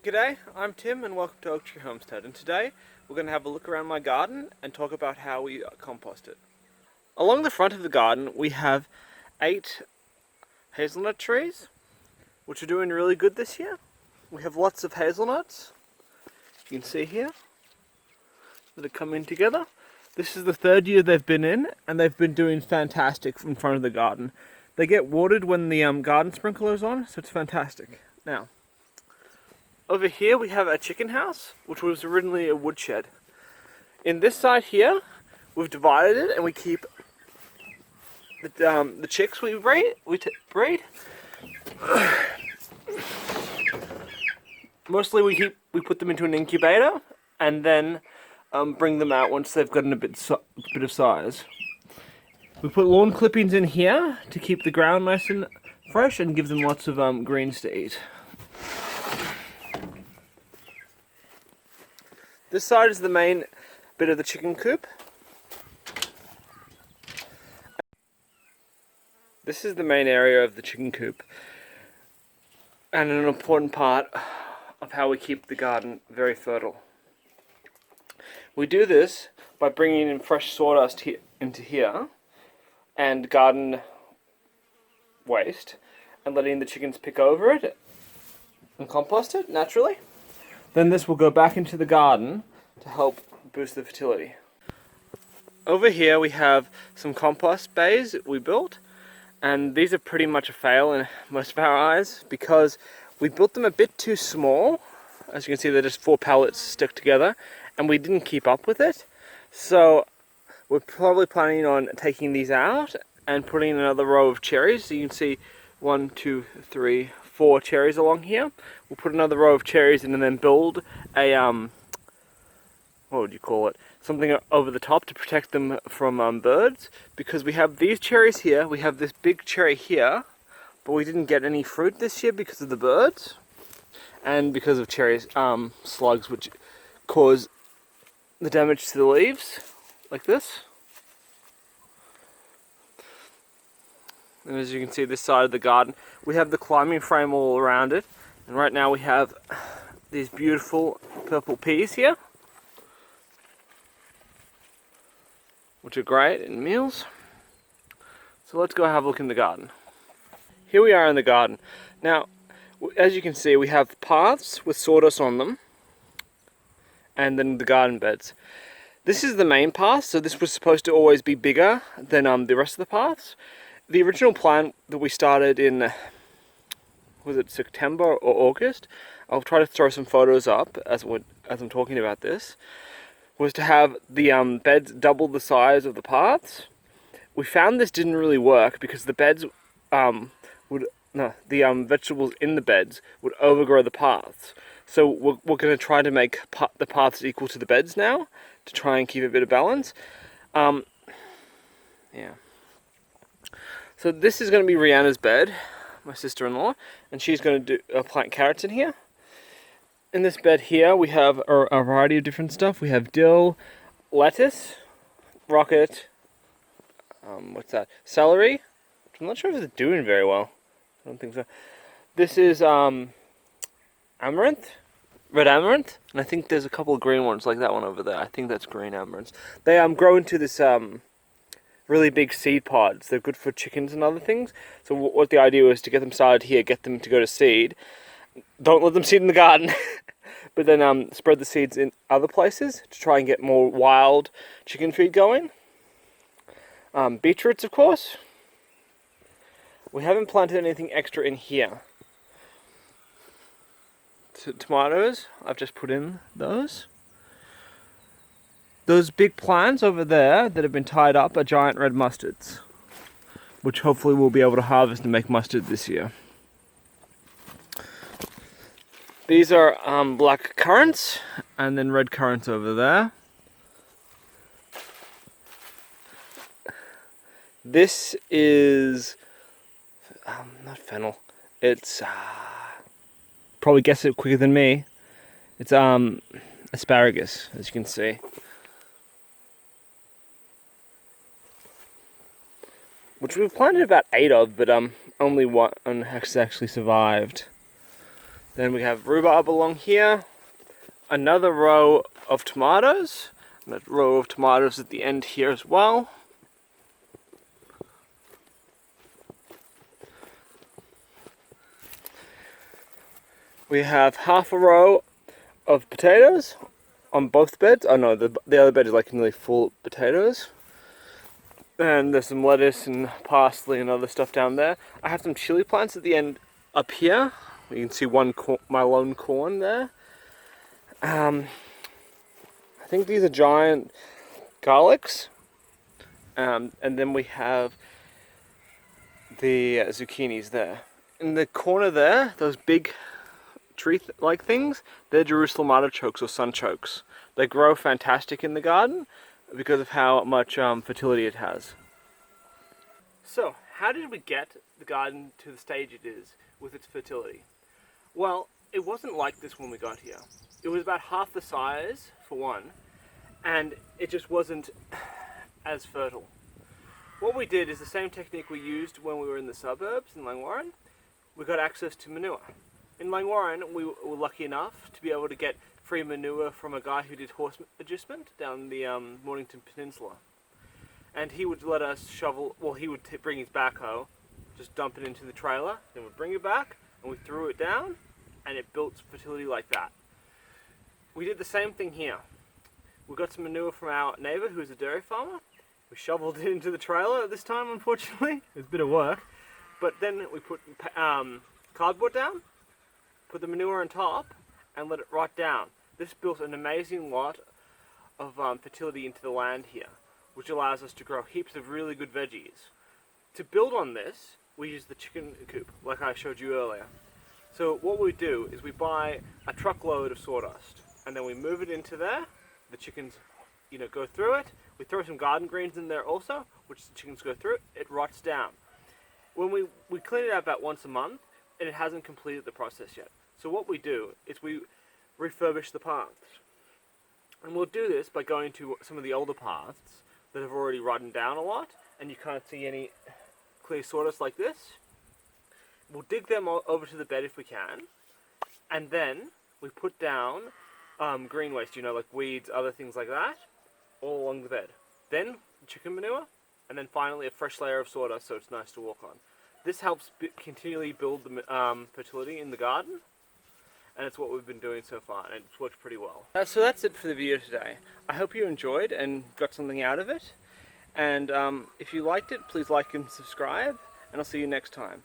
G'day, I'm Tim and welcome to Oak Tree Homestead, and today we're going to have a look around my garden and talk about how we compost it. Along the front of the garden we have 8 hazelnut trees which are doing really good this year. We have lots of hazelnuts, you can see here, that are coming together. This is the 3rd year they've been in and they've been doing fantastic in front of the garden. They get watered when the garden sprinkler is on, so it's fantastic. Now, over here we have a chicken house, which was originally a woodshed. In this side here, we've divided it and we keep the chicks we breed. Mostly we put them into an incubator and then bring them out once they've gotten a bit of size. We put lawn clippings in here to keep the ground nice and fresh and give them lots of greens to eat. This side is the main bit of the chicken coop. This is the main area of the chicken coop and an important part of how we keep the garden very fertile. We do this by bringing in fresh sawdust into here and garden waste and letting the chickens pick over it and compost it naturally. Then this will go back into the garden to help boost the fertility. Over here we have some compost bays that we built, and these are pretty much a fail in most of our eyes because we built them a bit too small. As you can see, they're just 4 pallets stuck together and we didn't keep up with it. So we're probably planning on taking these out and putting another row of cherries. So you can see 1, 2, 3, 4 cherries along here. We'll put another row of cherries in and then build a what would you call it? Something over the top to protect them from birds, because we have these cherries here, we have this big cherry here, but we didn't get any fruit this year because of the birds and because of cherries slugs, which cause the damage to the leaves like this. And as you can see, this side of the garden, we have the climbing frame all around it. And right now we have these beautiful purple peas here, which are great in meals. So let's go have a look in the garden. Here we are in the garden. Now, as you can see, we have paths with sawdust on them, and then the garden beds. This is the main path, so this was supposed to always be bigger than the rest of the paths. The original plan that we started in, was it September or August? I'll try to throw some photos up as I'm talking about this. Was to have the beds double the size of the paths. We found this didn't really work because the beds the vegetables in the beds would overgrow the paths. So we're going to try to make the paths equal to the beds now to try and keep a bit of balance. Yeah. So this is going to be Rihanna's bed, my sister-in-law, and she's going to plant carrots in here. In this bed here we have a variety of different stuff. We have dill, lettuce, rocket, what's that? Celery. I'm not sure if it's doing very well. I don't think so. This is amaranth, red amaranth, and I think there's a couple of green ones like that one over there. I think that's green amaranth. They grow into this really big seed pods. They're good for chickens and other things. So what the idea was to get them started here, get them to go to seed. Don't let them seed in the garden, but then spread the seeds in other places to try and get more wild chicken feed going. Beetroots, of course. We haven't planted anything extra in here. Tomatoes, I've just put in those. Those big plants over there that have been tied up are giant red mustards, which hopefully we'll be able to harvest and make mustard this year. These are black currants and then red currants over there. This is not fennel. It's probably guess it quicker than me. It's asparagus, as you can see. which we've planted about 8 of, but only one has actually survived. Then we have rhubarb along here. Another row of tomatoes. And a row of tomatoes at the end here as well. We have half a row of potatoes on both beds. Oh no, the other bed is like nearly full of potatoes. And there's some lettuce and parsley and other stuff down there. I have some chili plants at the end up here. You can see my lone corn there. I think these are giant garlics. And then we have the zucchinis there. In the corner there, those big tree-like things, they're Jerusalem artichokes or sunchokes. They grow fantastic in the garden because of how much fertility it has. So, how did we get the garden to the stage it is with its fertility? Well, it wasn't like this when we got here. It was about half the size, for one, and it just wasn't as fertile. What we did is the same technique we used when we were in the suburbs in Langwarrin. We got access to manure. In Langwarrin, we were lucky enough to be able to get free manure from a guy who did horse adjustment down the Mornington Peninsula. And he would let us shovel, well, he would bring his backhoe, just dump it into the trailer, then we'd bring it back, and we threw it down, and it built fertility like that. We did the same thing here. We got some manure from our neighbour, who's a dairy farmer. We shoveled it into the trailer this time, unfortunately. It was a bit of work. But then we put cardboard down, put the manure on top, and let it rot down. This built an amazing lot of fertility into the land here, which allows us to grow heaps of really good veggies. To build on this, we use the chicken coop, like I showed you earlier. So what we do is we buy a truckload of sawdust, and then we move it into there. The chickens, go through it. We throw some garden greens in there also, which the chickens go through. It rots down. When we clean it out about once a month, and it hasn't completed the process yet. So what we do is we refurbish the paths. And we'll do this by going to some of the older paths that have already rotted down a lot, and you can't see any clear sawdust like this. We'll dig them over to the bed if we can, and then we put down green waste, like weeds, other things like that, all along the bed. Then chicken manure, and then finally a fresh layer of sawdust so it's nice to walk on. This helps continually build the fertility in the garden, and it's what we've been doing so far, and it's worked pretty well. So that's it for the video today. I hope you enjoyed and got something out of it, and if you liked it, please like and subscribe, and I'll see you next time.